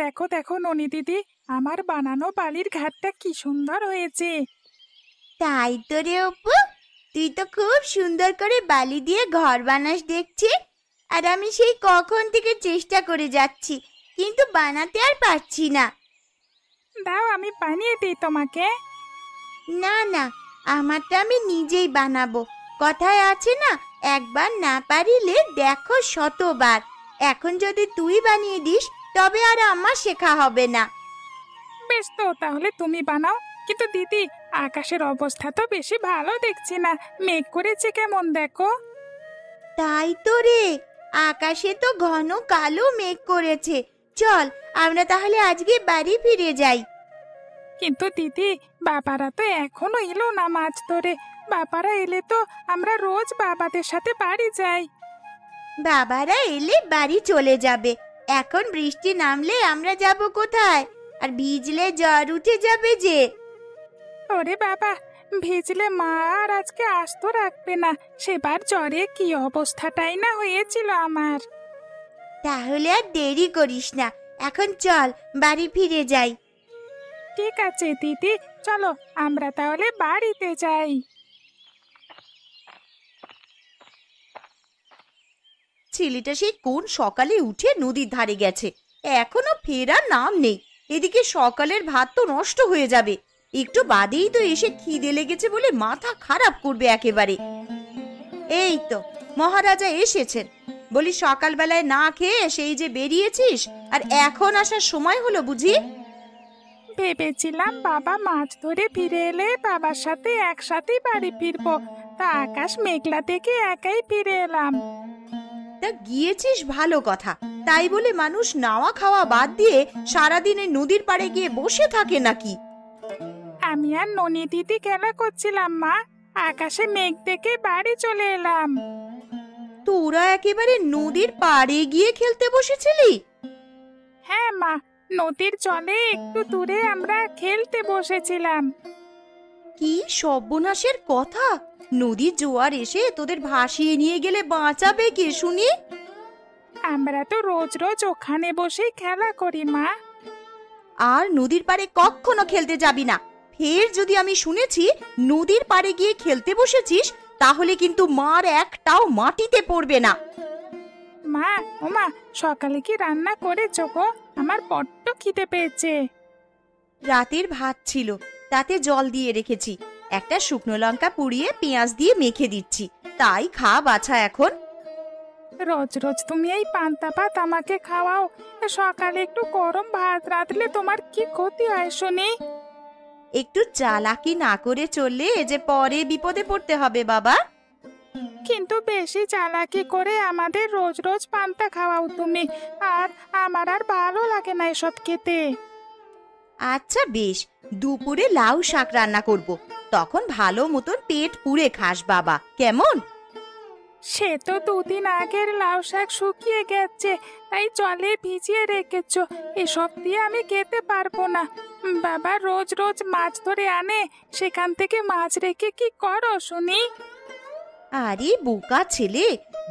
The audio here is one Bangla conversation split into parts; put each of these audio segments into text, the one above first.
দেখো দেখো ননি দিদি, আমার বানানো বালির ঘাটটা কি সুন্দর হয়েছে। তাই তো রে অপু, তুই তো খুব সুন্দর করে বালি দিয়ে ঘর বানাস দেখছি। আর আমি সেই কখন থেকে চেষ্টা করে যাচ্ছি, কিন্তু বানাতে আর পারছি না। দাও আমি বানিয়ে দিই তোমাকে। না না, আমারটা আমি নিজেই বানাবো। কথায় আছে না, একবার না পারিলে দেখো শতবার। এখন যদি তুই বানিয়ে দিস তবে আর আমার শেখা হবে না। বেশ, তো তাহলে তুমি বানাও। কিন্তু দিদি, আকাশের অবস্থা তো বেশি ভালো দেখছি না, মেঘ করেছে কেমন দেখো। তাই তো রে, আকাশে তো ঘন কালো মেঘ করেছে। চল আমরা তাহলে আজকে বাড়ি ফিরে যাই। কিন্তু দিদি, বাবারা তো এখনো এলো না মাছ ধরে। বাবারা এলে তো আমরা রোজ বাবাদের সাথে বাড়ি যাই। বাবারা এলে বাড়ি চলে যাবে, এখন বৃষ্টি নামলে আমরা যাব কোথায়? আর ভিজলে জ্বর উঠে যাবে যে। ওরে বাবা, ভিজলে মা আর আজকে আস্ত রাখবে না। সেবার জ্বরে কি অবস্থাটাই না হয়েছিল আমার। তাহলে আর দেরি করিস না, এখন চল বাড়ি ফিরে যাই। ঠিক আছে দিদি, চলো আমরা তাহলে বাড়িতে যাই। ছেলেটা সেই কোন সকালে উঠে নদীর ধারে গেছে, এখনো ফেরার নাম নেই। এদিকে সকালের ভাত তো নষ্ট হয়ে যাবে, একটু বাদেই তো এসে খিদে লেগেছে বলে মাথা খারাপ করবে একেবারে। এই তো মহারাজা এসেছেন। বলি সকালবেলায় না খেয়ে সেই যে বেরিয়েছিস, আর এখন আসার সময় হলো বুঝি? ভেবেছিলাম বাবা মাছ ধরে ফিরে এলে বাবার সাথে একসাথে বাড়ি ফিরবো, তা আকাশ মেঘলা দেখে একাই ফিরে এলাম। তা গিয়েছিস ভালো কথা, তাই বলে মানুষ নাওয়া খাওয়া বাদ দিয়ে সারাদিনে নদীর পাড়ে গিয়ে বসে থাকে নাকি? আমি আর ননি দিদি খেলা করছিলাম মা, আকাশে মেঘ দেখে বাড়ি চলে এলাম। তোরা একেবারে নদীর পাড়ে গিয়ে খেলতে বসেছিলি? হ্যাঁ মা, নদীর জলে একটু দূরে আমরা খেলতে বসেছিলাম। কি সর্বনাশের কথা! নদীর জোয়ার এসে তোদের ভাসিয়ে নিয়ে গেলে বাঁচাবে কে শুনি? আমরা তো রোজ রোজ ওখানে বসেই খেলা করি মা। আর নদীর পাড়ে কখনো খেলতে যাবি না। ফের যদি আমি শুনেছি নদীর পাড়ে গিয়ে খেলতে বসেছিস, তাহলে কিন্তু মার একটাও মাটিতে পড়বে না। মা, ও মা, সকালে কি রান্না করেছো গো? আমার বড্ড খিদে পেয়েছে। রাতের ভাত ছিল, তাতে জল দিয়ে রেখেছি। একটা শুকনো লঙ্কা পুড়িয়ে পেঁয়াজ দিয়ে মেখে দিচ্ছি, তাই খা বাছা এখন। রোজ রোজ তুমি এই পান্তা ভাত আমাকে খাওয়াও, সকালে একটু গরম ভাত রাঁধলে তোমার কি ক্ষতি হয় শুনি? একটু চালাকি না করে চললে যে পরে বিপদে পড়তে হবে বাবা। কিন্তু বেশি চালাকি করে আমাদের রোজ রোজ পান্তা খাওয়াও তুমি, আর আমার আর ভালো লাগে না এসব খেতে। আচ্ছা বেশ, দুপুরে লাউ শাক রান্না করব, তখন ভালো মতন পেট পুড়ে খাস বাবা, কেমন? সে তো দুদিন আগের লাউ শাক শুকিয়ে গেছে, তাই জলে ভিজিয়ে রেখেছো। এসব দিয়ে আমি খেতে পারবো না। বাবা রোজ রোজ মাছ ধরে আনে, সেখান থেকে মাছ রেখে কি করো শুনি? আরে বোকা ছেলে,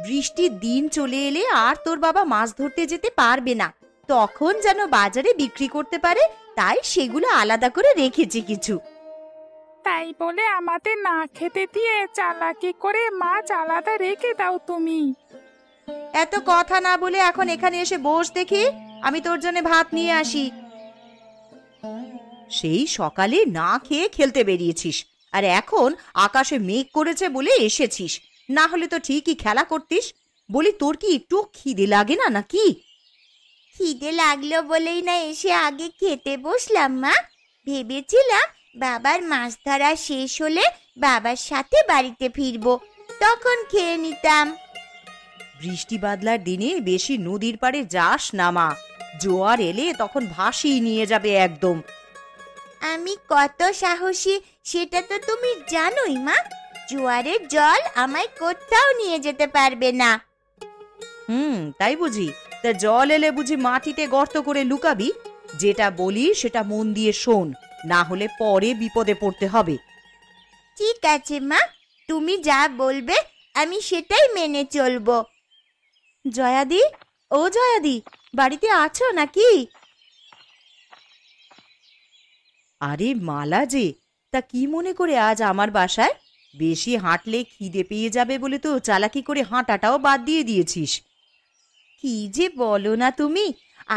বৃষ্টির দিন চলে এলে আর তোর বাবা মাছ ধরতে যেতে পারবে না, তখন যেন বাজারে বিক্রি করতে পারে, তাই সেগুলো আলাদা করে রেখেছি কিছু। তাই বলে আমাদের না খেতে দিয়ে চালাকি করে মাছ আলাদা রেখে দাও তুমি। এত কথা না বলে এখন এখানে এসে বস দেখি, আমি তোর জন্য ভাত নিয়ে আসি। সেই সকালে না খেয়ে খেলতে বেরিয়েছিস, আর এখন আকাশে মেঘ করেছে বলে এসেছিস, না হলে তো ঠিকই খেলা করতিস। বলি তোর কি একটু খিদে লাগে না নাকি? খিদে লাগলো বলেই না এসে আগে খেতে বসলাম মা। ভেবেছিলাম বাবার মাছ ধরা শেষ হলে বাবার সাথে বাড়িতে ফিরবো, তখন খেয়ে নিতাম। বৃষ্টি বাদলার দিনে বেশি নদীর পাড়ে যাস না মা, জোয়ার এলে তখন ভাসিয়ে নিয়ে যাবে একদম। আমি কত সাহসী সেটা তো তুমি জানোই মা, জোয়ারের জল আমায় কোথাও নিয়ে যেতে পারবে না। তাই বুঝি? তা জল এলে বুঝি মাটিতে গর্ত করে লুকাবি? যেটা বলি সেটা মন দিয়ে শোন, না হলে পরে বিপদে পড়তে হবে। ঠিক আছে মা, তুমি যা বলবে আমি সেটাই মেনে চলবো। জয়াদি, ও জয়াদি, বাড়িতে আছো নাকি? আরে মালা যে, তা কি মনে করে আজ আমার বাসায়? বেশি হাঁটলে খিদে পেয়ে যাবে বলে তো চালাকি করে হাঁটাটাও বাদ দিয়ে দিয়েছিস। কি যে বলো না তুমি!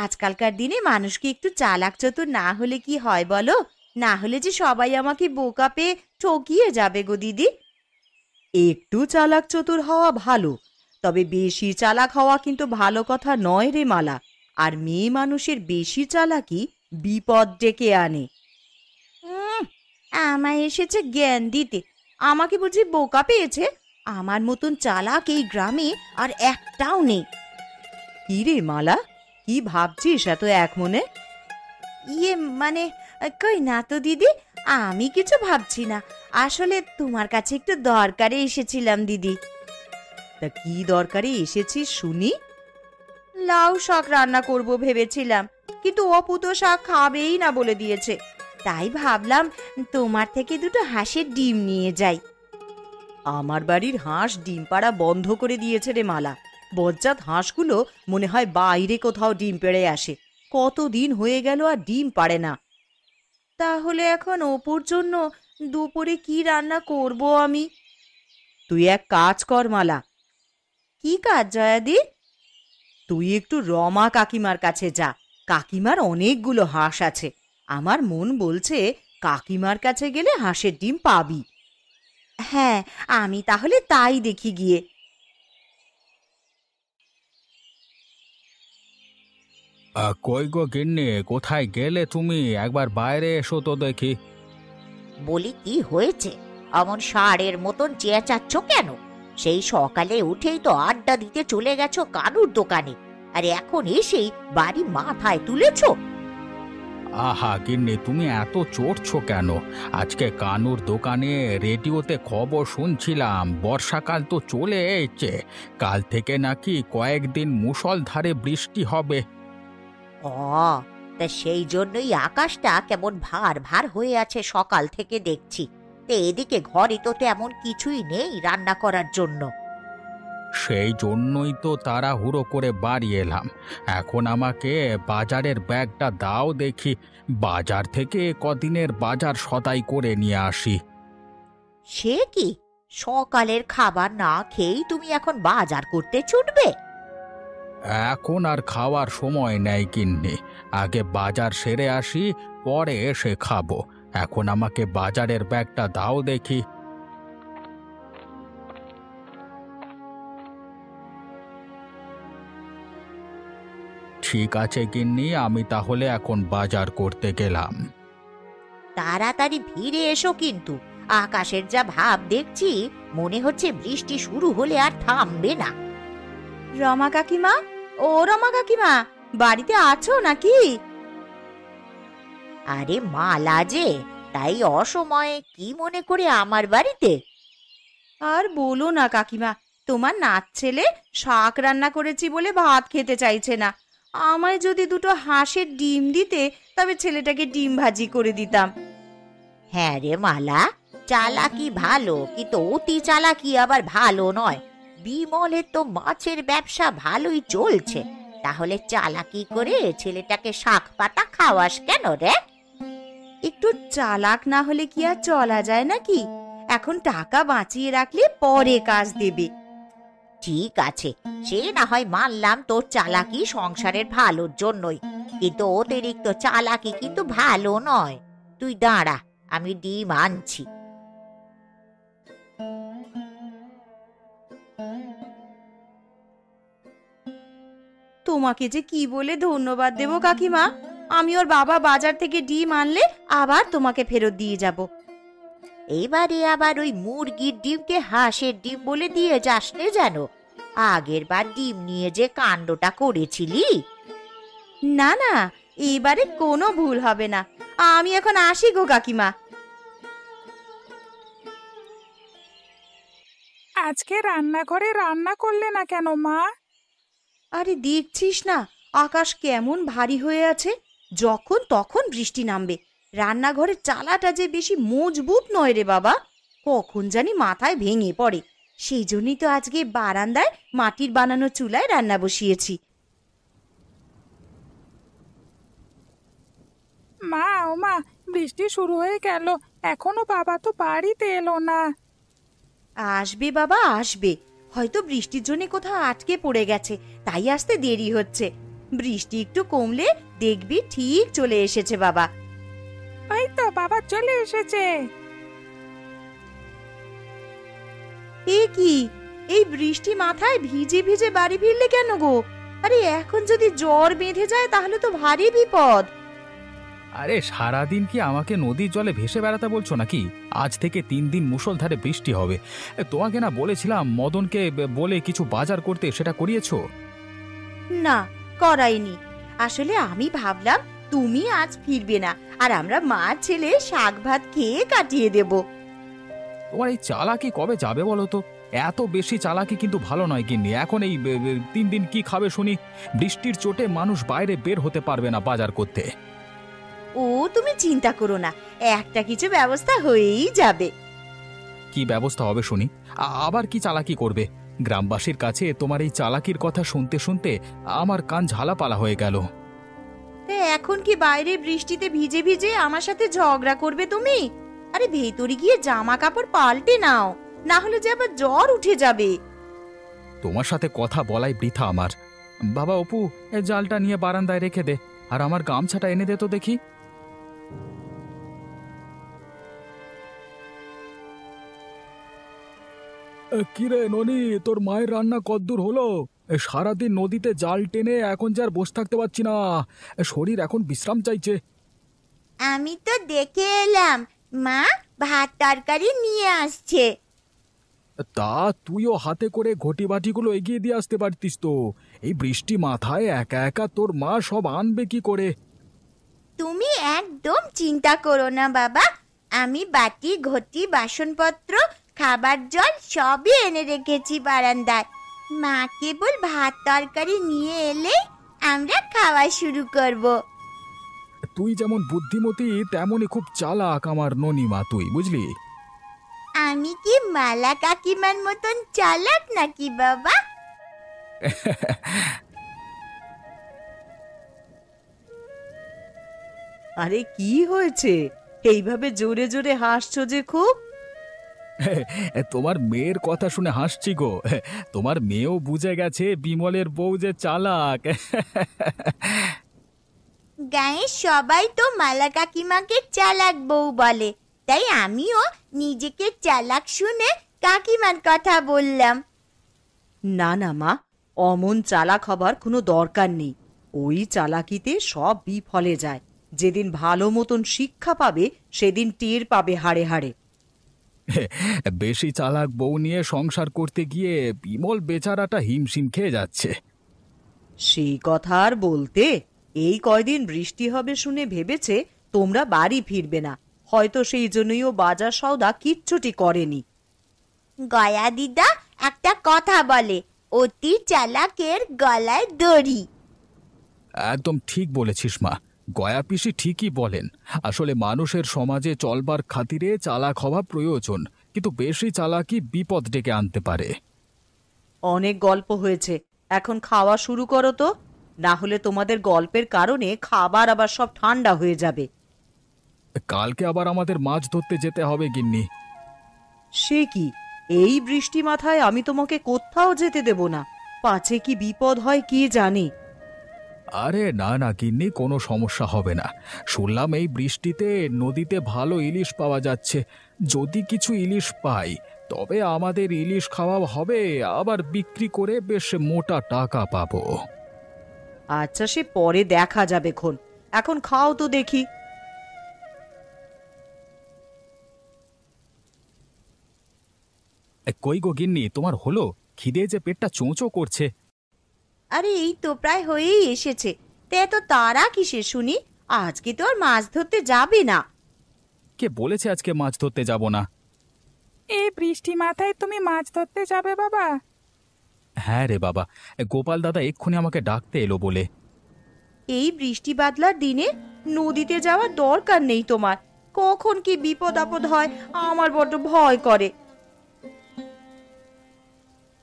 আজকালকার দিনে মানুষকে একটু চালাক চতুর না হলে কি হয় বলো? না হলে যে সবাই আমাকে বোকা পেয়ে ঠকিয়ে যাবে গো দিদি। একটু চালাক চতুর হওয়া ভালো, তবে বেশি চালাক হওয়া কিন্তু ভালো কথা নয় রে মালা। আর মেয়ে মানুষের বেশি চালাকি বিপদ ডেকে আনে। আমায় এসেছে জ্ঞান দিতে। আমাকে বুঝি বোকা পেয়েছে? আমার মতন চালাক এই গ্রামে আর একটাও নেই। কি রে মালা, কি ভাবছিস এত এক মনে? ইয়ে মানে, কই না তো দিদি, আমি কিছু ভাবছি না। আসলে তোমার কাছে একটু দরকারে এসেছিলাম দিদি। তা কি দরকারে এসেছিস শুনি? লাউ শাক রান্না করব ভেবেছিলাম, কিন্তু অপু তো শাক খাবেই না বলে দিয়েছে। তাই ভাবলাম তোমার থেকে দুটো হাঁসের ডিম নিয়ে যাই। আমার বাড়ির হাঁস ডিম পাড়া বন্ধ করে দিয়েছে রে মালা। বজ্জাত হাঁসগুলো মনে হয় বাইরে কোথাও ডিম পেড়ে আসে। কতদিন হয়ে গেল আর ডিম পাড়ে না। তাহলে এখন অপুর জন্য দুপুরে কি রান্না করব আমি? তুই এক কাজ কর মালা। কি কাজ জয়াদি? তুই একটু রমা কাকিমার কাছে যা। কাকিমার অনেকগুলো হাঁস আছে। আমার মন বলছে কাকিমার কাছে গেলে হাঁসের ডিম পাবি। হ্যাঁ, আমি তাহলে তাই দেখি গিয়ে। কই গো গিন্নি, কোথায় গেলে তুমি? একবার বাইরে এসো তো দেখি। বলি, কি হয়েছে? অমন ষাঁড়ের মতন চেঁচাচ্ছ কেন? সেই সকালে উঠেই তো আড্ডা দিতে চলে গেছো কানুর দোকানে, আর এখন এসেই বাড়ি মাথায় তুলেছো। আহা গিন্নি, তুমি এত চড়ছো কেন? আজকে কানুর দোকানে রেডিওতে খবর শুনছিলাম, বর্ষাকাল তো চলে এসেছে। কাল থেকে নাকি কয়েকদিন মুষলধারে বৃষ্টি হবে। ও, তা সেই জন্যই আকাশটা কেমন ভার ভার হয়ে আছে সকাল থেকে দেখছি। তা এদিকে ঘরে তো তেমন কিছুই নেই রান্না করার জন্য। সেই জন্যই তো তাড়াহুড়ো করে বাড়ি এলাম। এখন আমাকে বাজারের ব্যাগটা দাও দেখি, বাজার থেকে কদিনের বাজার সদাই করে নিয়ে আসি। সে কি, সকালের খাবার না খেয়েই তুমি এখন বাজার করতে ছুটবে? এখন আর খাওয়ার সময় নেই গিন্নি, আগে বাজার সেরে আসি, পরে এসে খাবো। এখন আমাকে বাজারের ব্যাগটা দাও দেখি। ঠিক আছে গিন্নি, আমি তাহলে এখন বাজার করতে গেলাম। তাড়াতাড়ি ফিরে এসো কিন্তু। আকাশের যা ভাব দেখছি, মনে হচ্ছে বৃষ্টি শুরু হলে আর থামবে না। রমা কাকিমা, ও রমা কাকিমা, বাড়িতে আছো নাকি? আরে মালা যে, তাই অসময়ে কি মনে করে আমার বাড়িতে? আর বলো না কাকিমা, তোমার নাত ছেলে শাক রান্না করেছি বলে ভাত খেতে চাইছে না। আমায় যদি দুটো হাঁসের ডিম দিতে, তবে ছেলেটাকে ডিম ভাজি করে দিতাম। হ্যাঁ রে মালা, চালাকি ভালো, কিন্তু অতি চালাকি আবার ভালো নয়। বিমলের তো মাছের ব্যবসা ভালোই চলছে, তাহলে চালাকি করে ছেলেটাকে শাক পাতা খাওয়াস কেন রে? একটু চালাক না হলে কি আর চলা যায় নাকি? এখন টাকা বাঁচিয়ে রাখলে পরে কাজ দেবে। ঠিক আছে, সে না হয় মানলাম তোর চালাকি সংসারের ভালোর জন্যই, কিন্তু অতিরিক্ত চালাকি কিন্তু ভালো নয়। তুই দাঁড়া, আমি ডিম আনছি। তোমাকে যে কি বলে ধন্যবাদ দেব কাকিমা। আমি ওর বাবা বাজার থেকে ডিম আনলে আবার তোমাকে ফেরত দিয়ে যাব। এবারে আবার ওই মুরগির ডিমকে হাঁসের ডিম বলে দিয়ে যাস নে যেন। আগের বার ডিম নিয়ে যে কাণ্ডটা করেছিলি। না না, এবারে কোনো ভুল হবে না। আমি এখন আসি গো কাকিমা। আজকে রান্নাঘরে রান্না করলে না কেন মা? আরে দেখছিস না আকাশ কেমন ভারী হয়ে আছে, যখন তখন বৃষ্টি নামবে। রান্নাঘরের চালাটা যে বেশি মজবুত নয় রে বাবা, কখন জানি মাথায় ভেঙে পড়ে। সেই জন্যই তো আজকে বারান্দায় মাটির বানানো চুলায় রান্না বসিয়েছি। মা, মা, বৃষ্টি শুরু হয়ে গেল, এখনো বাবা তো বাড়িতে এলো না। আসবে বাবা আসবে, হয়তো বৃষ্টির জন্য কোথাও আটকে পড়ে গেছে, তাই আসতে দেরি হচ্ছে। বৃষ্টি একটু কমলে দেখবি ঠিক চলে এসেছে বাবা। ওই তো বাবা চলে এসেছে। এ কি, এই বৃষ্টি মাথায় ভিজে ভিজে বাড়ি ফিরলে কেন গো? আরে এখন যদি জ্বর বেঁধে যায় তাহলে তো ভারী বিপদ। আরে সারাদিন কি আমাকে নদীর জলে ভেসে বেড়াতে বলছো নাকি? আজ থেকে 3 দিন মুষলধারে বৃষ্টি হবে। তোমাকে না বলেছিলাম মদনকে বলে কিছু বাজার করতে, সেটা করিয়েছো? না, করাইনি। আসলে আমি ভাবলাম তুমি আজ ফিরবে না, আর আমরা মা ছেলে শাক ভাত খেয়ে কাটিয়ে দেব। তোমার এই চালাকি কবে যাবে বলো তো? এত বেশি চালাকি কিন্তু ভালো নয় গিন্নি। এখন এই 3 দিন কি খাবে শুনি? বৃষ্টির চোটে মানুষ বাইরে বের হতে পারবে না বাজার করতে। ও তুমি চিন্তা করো না, একটা কিছু ব্যবস্থা হয়েই যাবে। কি ব্যবস্থা হবে শুনি? আবার কি চালাকি করবে? গ্রামবাসীর কাছে তোমার এই চালাকির কথা শুনতে শুনতে আমার কান ঝালাপালা হয়ে গেল। এখন কি বাইরে বৃষ্টিতে ভিজে ভিজে আমার সাথে ঝগড়া করবে তুমি? আরে ভেতরে গিয়ে জামা কাপড় পাল্টে নাও, না হলে যে আবার জ্বর উঠে যাবে। তোমার সাথে কথা বলাই বৃথা আমার। বাবা অপু, এই জালটা নিয়ে বারান্দায় রেখে দে, আর আমার গামছাটা এনে দে তো দেখি। কিরে ননি, তোর মায়ের রান্না কদ্দূর হলো? সারাদিন নদীতে জাল টেনে এখন যে আর বসে থাকতে পারছি না, শরীর এখন বিশ্রাম চাইছে। আমি তো দেখে এলাম, মা ভাত তরকারি নিয়ে আসছে। তা তুইও হাতে করে ঘটি বাটিগুলো এগিয়ে দিয়ে আসতে পারতিস তো। এই বৃষ্টি মাথায় একা একা তোর মা সব আনবে কি করে? তুমি একদম চিন্তা করো না বাবা, আমি বাটি ঘটি বাসনপত্র খাবার জল সবই এনে রেখেছি বারান্দায়। মা কেবল ভাত তরকারি নিয়ে এলে আমরা খাওয়া শুরু করব। তুই যেমন বুদ্ধিমতী তেমনই খুব চালাক আমার ননিমা, তুই বুঝলি? আমি কি মালা কাকিমার মতন চালাক নাকি বাবা? আরে কি হয়েছে, এইভাবে জোরে জোরে হাসছো যে খুব? তোমার মেয়ের কথা শুনে হাসছি গো। তোমার মেয়েও বুঝে গেছে বিমলের বউ যে চালাক। গায়ে সবাই তো মালা কাকিমাকে চালাক বউ বলে, তাই আমিও নিজেকে চালাক শুনে কাকিমার কথা বললাম। না না মা, অমন চালাক হবার কোনো দরকার নেই। ওই চালাকিতে সব বিফলে যায়। যেদিন ভালো মতন শিক্ষা পাবে সেদিন টের পাবে হাড়ে হাড়ে। বেশি চালাক বউ নিয়ে সংসার করতে গিয়ে বিমল বেচারাটা হিমশিম খেয়ে যাচ্ছে। সেই কথা আর বলতে, এই কয়দিন বৃষ্টি হবে শুনে ভেবেছে তোমরা বাড়ি ফিরবে না, হয়তো সেই জন্যই ও বাজার সওদা কিচ্ছুটি করেনি। গয়া দিদা একটা কথা বলে, অতি চালাকের গলায় দড়ি। একদম ঠিক বলেছিস মা, গয়া পিসি ঠিকই বলেন। আসলে মানুষের সমাজে চলবার খাতিরে চালাক হওয়া প্রয়োজন, কিন্তু বেশি চালাকি বিপদ ডেকে আনতে পারে। অনেক গল্প হয়েছে, এখন খাওয়া শুরু করো তো, না হলে তোমাদের গল্পের কারণে খাবার আবার সব ঠান্ডা হয়ে যাবে। কালকে আবার আমাদের মাছ ধরতে যেতে হবে গিন্নি। সে কি, এই বৃষ্টি মাথায় আমি তোমাকে কোথাও যেতে দেব না, পাছে কি বিপদ হয় কি জানি। আরে না না গিন্নি, কোনো সমস্যা হবে না। শুনলাম এই বৃষ্টিতে নদীতে ভালো ইলিশ পাওয়া যাচ্ছে। যদি কিছু ইলিশ পাই তবে আমাদের ইলিশ খাওয়া হবে, আবার বিক্রি করে বেশ মোটা টাকা পাবো। আচ্ছা সে পরে দেখা যাবে খন, এখন খাও তো দেখি। কই গো গিন্নি, তোমার হলো? খিদে যে পেটটা চোঁচো করছে। আরে এই তো প্রায় হয়েই এসেছে, তে এত তাড়া কিসের শুনি? আজকে তো আর মাছ ধরতে যাবে না। কে বলেছে আজকে মাছ ধরতে যাব না? এই বৃষ্টি মাথায় তুমি মাছ ধরতে যাবে বাবা? হ্যাঁ রে বাবা, গোপাল দাদা এক্ষুনি আমাকে ডাকতে এলো বলে। এই বৃষ্টি বাদলার দিনে নদীতে যাওয়ার দরকার নেই তোমার, কখন কি বিপদ আপদ হয় আমার বড্ড ভয় করে।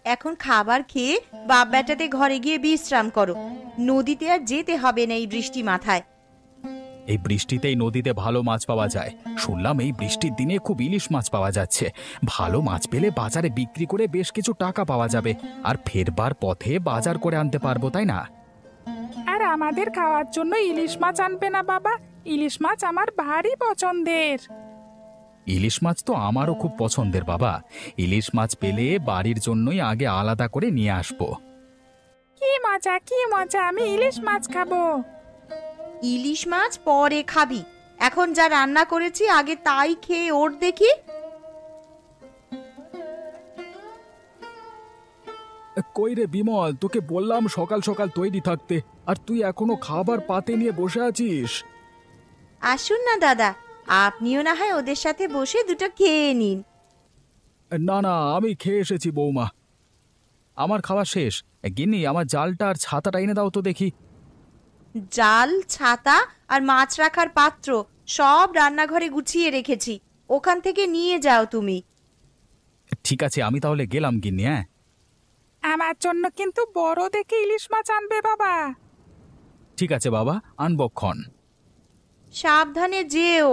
এখন খাবার খেয়ে বাপ বেটাতে ঘরে গিয়ে বিশ্রাম করো, নদীতে আর যেতে হবে না এই বৃষ্টি মাথায়। এই বৃষ্টিতেই নদীতে ভালো মাছ পাওয়া যায়। শুনলাম এই বৃষ্টির দিনে খুব ইলিশ মাছ পাওয়া যাচ্ছে। ভালো মাছ পেলে বাজারে বিক্রি করে বেশ কিছু টাকা পাওয়া যাবে, আর ফেরবার পথে বাজার করে আনতে পারবো, তাই না? আর আমাদের খাওয়ার জন্য ইলিশ মাছ আনবে না বাবা? ইলিশ মাছ আমার ভারী পছন্দের। ইলিশ মাছ তো আমারও খুব পছন্দের বাবা। ইলিশ মাছ পেলে বাড়ির জন্যই আগে আলাদা করে নিয়ে আসবো। কি মজা, কি মজা, আমি ইলিশ মাছ খাবো। ইলিশ মাছ পরে খাবি, এখন যা রান্না করেছি আগে তাই খেয়ে ওর দেখি। কই রে বিমল, তোকে বললাম সকাল সকাল তৈরি থাকতে, আর তুই এখনো খাবার পাতে নিয়ে বসে আছিস। আসুন না দাদা, আপনিও না হয় ওদের সাথে বসে দুটো খেয়ে নিন। না না, আমি খেয়ে এসেছি বৌমা, আমার খাওয়া শেষ। গিন্নি, আমার জালটা আর ছাতাটা এনে দাও তো দেখি। জাল, ছাতা আর মাছ রাখার পাত্র সব রান্নাঘরে গুছিয়ে রেখেছি, ওখান থেকে নিয়ে যাও তুমি। ঠিক আছে, আমি তাহলে গেলাম গিন্নি। হ্যাঁ, আমার জন্য কিন্তু বড় দেখে ইলিশ মাছ আনবে বাবা। ঠিক আছে বাবা, আনবক্ষণ। সাবধানে যেও।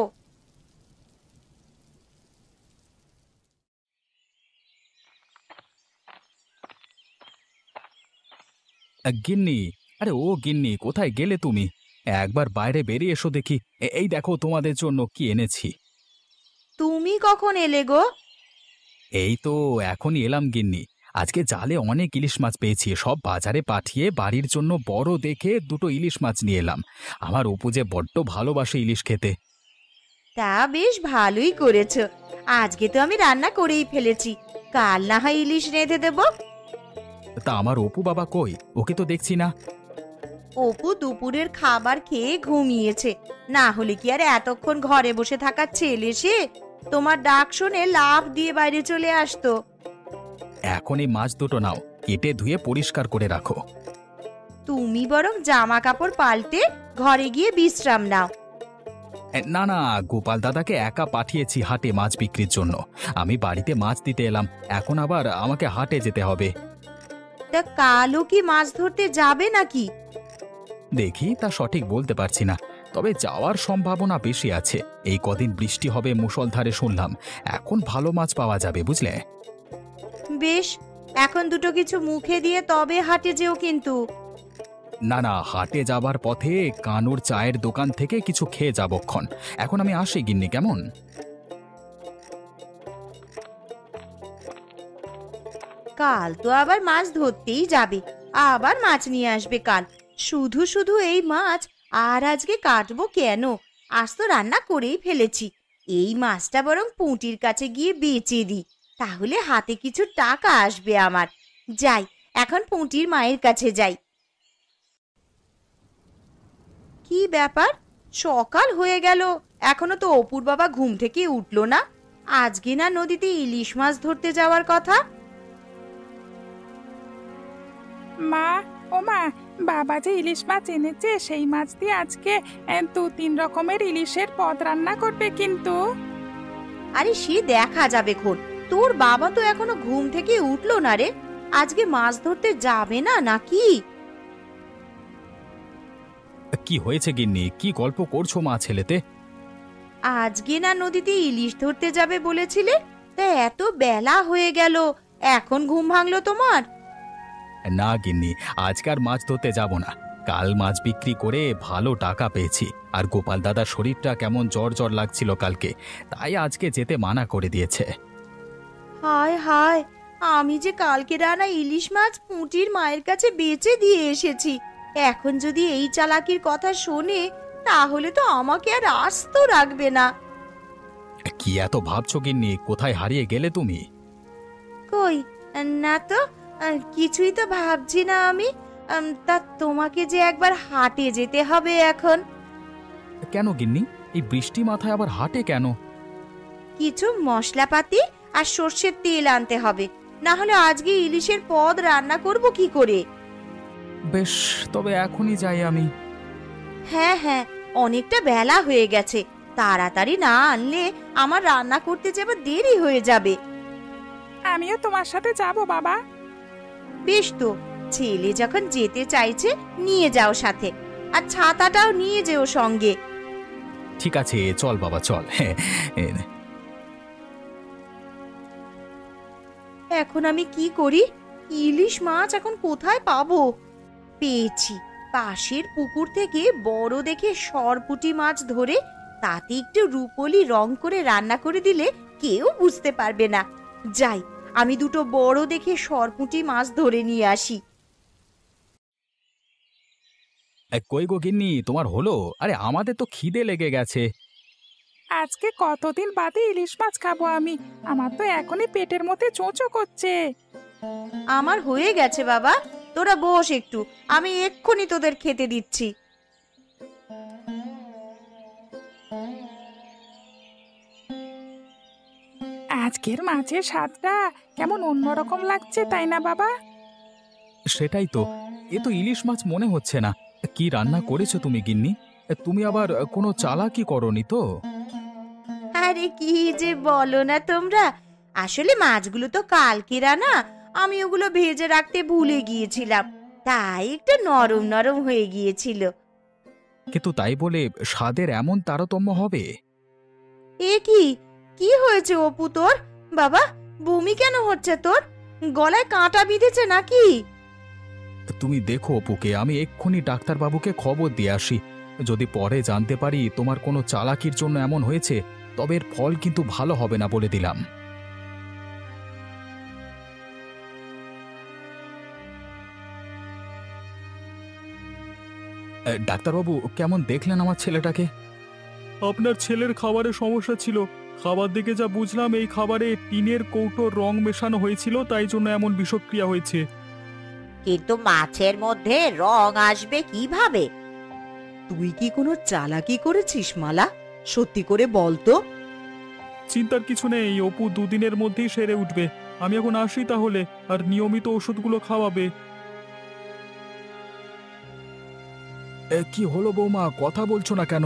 গিন্নি, আরে ও গিন্নি, কোথায় গেলে তুমি? একবার বাইরে বেরিয়ে এসো দেখি। এই দেখো তোমাদের জন্য কি এনেছি। তুমি কখন এলে গো? এই তো এখনই এলাম গিন্নি। আজকে জালে অনেক ইলিশ মাছ পেয়েছি, সব বাজারে পাঠিয়ে বাড়ির জন্য বড় দেখে দুটো ইলিশ মাছ নিয়ে এলাম। আমার অপু যে বড্ড ভালোবাসে ইলিশ খেতে। তা বেশ ভালোই করেছো, আজকে তো আমি রান্না করেই ফেলেছি, কাল না হয় ইলিশ রেঁধে দেবো। তা আমার অপু বাবা কই? ওকে তো দেখছি না। অপু দুপুরের খাবার খেয়ে ঘুমিয়েছে, না হলে কি আর এতক্ষণ ঘরে বসে থাকার ছেলে সে? তোমার ডাক শুনে লাফ দিয়ে বাইরে চলে আসতো। এখন এই মাছ দুটো নাও, কেটে ধুয়ে পরিষ্কার করে রাখো। তুমি বরং জামা কাপড় পাল্টে ঘরে গিয়ে বিশ্রাম নাও। না না, গোপাল দাদাকে একা পাঠিয়েছি হাটে মাছ বিক্রির জন্য। আমি বাড়িতে মাছ দিতে এলাম, এখন আবার আমাকে হাটে যেতে হবে। তা কালও কি মাছ ধরতে যাবে নাকি? দেখি, তা সঠিক বলতে পারছি না, তবে যাওয়ার সম্ভাবনা বেশি আছে। এই কদিন বৃষ্টি হবে মুষলধারে শুনলাম, এখন ভালো মাছ পাওয়া যাবে, বুঝলে? বেশ, এখন দুটো কিছু মুখে দিয়ে তবে হাটে যেও কিন্তু। না না, হাটে যাবার পথে কানুর চায়ের দোকান থেকে কিছু খেয়ে যাবক্ষণ। এখন আমি আসি গিন্নি, কেমন? কাল তো আবার মাছ ধরতেই যাবে, আবার মাছ নিয়ে আসবে কাল। শুধু শুধু এই মাছ আর আজকে কাটবো কেন? আজ তো রান্না করেই ফেলেছি। এই মাছটা বরং পুঁটির কাছে গিয়ে বেচে দিই, তাহলে হাতে কিছু টাকা আসবে আমার। যাই, এখন পুঁটির মায়ের কাছে যাই। কি ব্যাপার, সকাল হয়ে গেল, এখনো তো অপুর বাবা ঘুম থেকে উঠলো না? আজকে না নদীতে ইলিশ মাছ ধরতে যাওয়ার কথা? মা, ও মা, বাবা যে ইলিশ মাছ এনেছে সেই মাছ দিয়ে আজকে 2-3 রকমের ইলিশের পদ রান্না করবে কিন্তু। আরে সে দেখা যাবে খন, তোর বাবা তো এখনো ঘুম থেকে উঠলো না রে। আজকে মাছ ধরতে যাবে না নাকি? কি হয়েছে গিন্নি, কি গল্প করছো মা ছেলেতে? আজকে না নদীতে ইলিশ ধরতে যাবে বলেছিলে, তা এত বেলা হয়ে গেল, এখন ঘুম ভাঙলো তোমার? না গিন্নি, আজকার মাছ ধরতে যাব না। কাল মাছ বিক্রি করে ভালো টাকা পেয়েছি, আর গোপাল দাদার শরীরটা কেমন জ্বর জ্বর লাগছিল কালকে, তাই আজকে যেতে মানা করে দিয়েছে। হায় হায়, আমি যে কালকে রানা ইলিশ মাছ পুঁটির মায়ের কাছে বেচে দিয়ে এসেছি, এখন যদি এই চালাকির কথা শোনে তাহলে তো আমাকে আর আস্ত রাখবে না। কি এত ভাবছো গিন্নি? কোথায় হারিয়ে গেলে তুমি? কই না তো, কিছুই তো ভাবছি না আমি। তা তোমাকে যে একবার হাটে যেতে হবে এখন। কেন গিন্নি, এই বৃষ্টি মাথায় আবার হাটে কেন? কিছু মশলাপাতি আর সর্ষের তেল আনতে হবে, না হলে আজকে ইলিশের পদ রান্না করব কি করে? বেশ, তবে এখনই যাই আমি। হ্যাঁ হ্যাঁ, অনেকটা বেলা হয়ে গেছে, তাড়াতাড়ি না আনলে আমার রান্না করতে যাবার দেরি হয়ে যাবে। আমিও তোমার সাথে যাব বাবা। বেশ তো, ছেলে যখন যেতে চাইছে নিয়ে যাও সাথে, আর ছাতাটাও নিয়ে যেও সঙ্গে। ঠিক আছে, চল বাবা চল। হ্যাঁ, এখন আমি কি করি? ইলিশ মাছ এখন কোথায় পাবো? পেয়েছি, পাশের পুকুর থেকে বড় দেখে সরপুঁটি মাছ ধরে তাতে একটু রুপোলি রং করে রান্না করে দিলে কেউ বুঝতে পারবে না। যাই, আমি দুটো বড় দেখে সরপুঁটি মাছ ধরে নিয়ে আসি। কই গো গিন্নি, তোমার হলো? আরে আমাদের তো খিদে লেগে গেছে। আজকে কতদিন বাদে ইলিশ মাছ খাবো আমি। আমার তো এখনই পেটের মধ্যে চোঁচো করছে। আমার হয়ে গেছে বাবা, তোরা বস একটু, আমি এক্ষুনি তোদের খেতে দিচ্ছি। আজকের মাছের স্বাদটা কেমন অন্যরকম লাগছে, তাই না বাবা? সেটাই তো, এ তো ইলিশ মাছ মনে হচ্ছে না। কি রান্না করেছো তুমি গিন্নি? তুমি আবার কোনো চালাকি করনি তো? আরে কি যে বলো না তোমরা, আসলে মাছগুলো তো কালকের আনা, আমি ওগুলো ভেজে রাখতে ভুলে গিয়েছিলাম, তাই একটু নরম নরম হয়ে গিয়েছিল। কিন্তু তাই বলে স্বাদের এমন তারতম্য হবে? এ কি কি হয়েছে অপু তোর? বাবা, বমি কেন হচ্ছে তোর? গলায় কাঁটা বিঁধেছে নাকি? তুমি দেখো অপুকে, আমি এক্ষুনি ডাক্তারবাবুকে খবর দিয়ে আসি। যদি পরে জানতে পারি তোমার কোনো চালাকির জন্য এমন হয়েছে, তবে এর ফল কিন্তু ভালো হবে না, বলে দিলাম। ডাক্তারবাবু, কেমন দেখলেন আমার ছেলেটাকে? আপনার ছেলের খাবারে সমস্যা ছিল। খাবার দেখে যা বুঝলাম, এই খাবারে টিনের কৌটোর রং মেশানো হয়েছিল, তাই জন্য এমন বিষক্রিয়া হয়েছে। কিন্তু মাছের মধ্যে রং আসবে কিভাবে? তুই কি কোনো চালাকি করেছিস মালা? সত্যি করে বল তো। চিন্তার কিছু নেই, অপু দুদিনের মধ্যেই সেরে উঠবে। আমি এখন আসি তাহলে, আর নিয়মিত ওষুধগুলো খাওয়াবে। কি হলো বৌমা, কথা বলছো না কেন?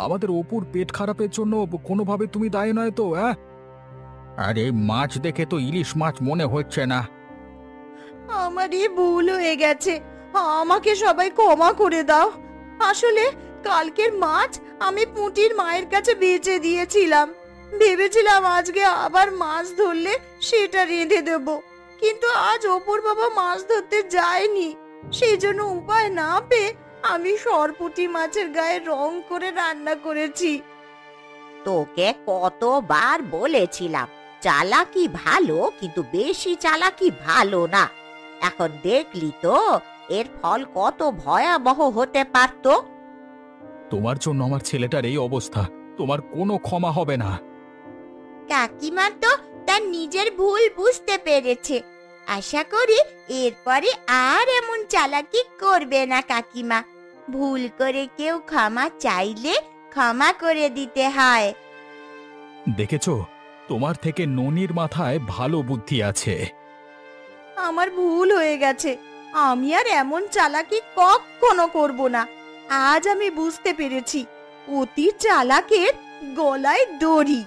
আমাদের অপুর পেট খারাপের জন্য কোনোভাবে তুমি দায়ী নয় তো? আরে মাছ দেখে তো ইলিশ মাছ মনে হচ্ছে না। আমারই ভুল হয়ে গেছে, আমাকে সবাই ক্ষমা করে দাও। আসলে কালকের মাছ আমি পুঁটির মায়ের কাছে বেচে দিয়েছিলাম, ভেবেছিলাম আজকে আবার মাছ ধরলে সেটা রেঁধে দেব, কিন্তু আজ অপুর বাবা মাছ ধরতে যায়নি, সেই জন্য উপায় না পেয়ে আমি সরপুঁটি মাছের গায়ে রং করে রান্না করেছি। তোকে কতবার বলেছিলাম, চালাকি ভালো, কিন্তু বেশি চালাকি ভালো না। এখন দেখলি তো এর ফল কত ভয়াবহ হতে পারত। তোমার জন্য আমার ছেলেটার এই অবস্থা, তোমার কোনো ক্ষমা হবে না। কাকিমা তো তার নিজের ভুল বুঝতে পেরেছে, আশা করি এরপরে আর এমন চালাকি করবে না কাকিমা। ভুল করে কেউ ক্ষমা চাইলে ক্ষমা করে দিতে হয়। দেখেছো, তোমার থেকে ননির মাথায় ভালো বুদ্ধি আছে। আমার ভুল হয়ে গেছে, আমি আর এমন চালাকি কখনো করব না। আজ আমি বুঝতে পেরেছি, অতি চালাকের গলায় দড়ি।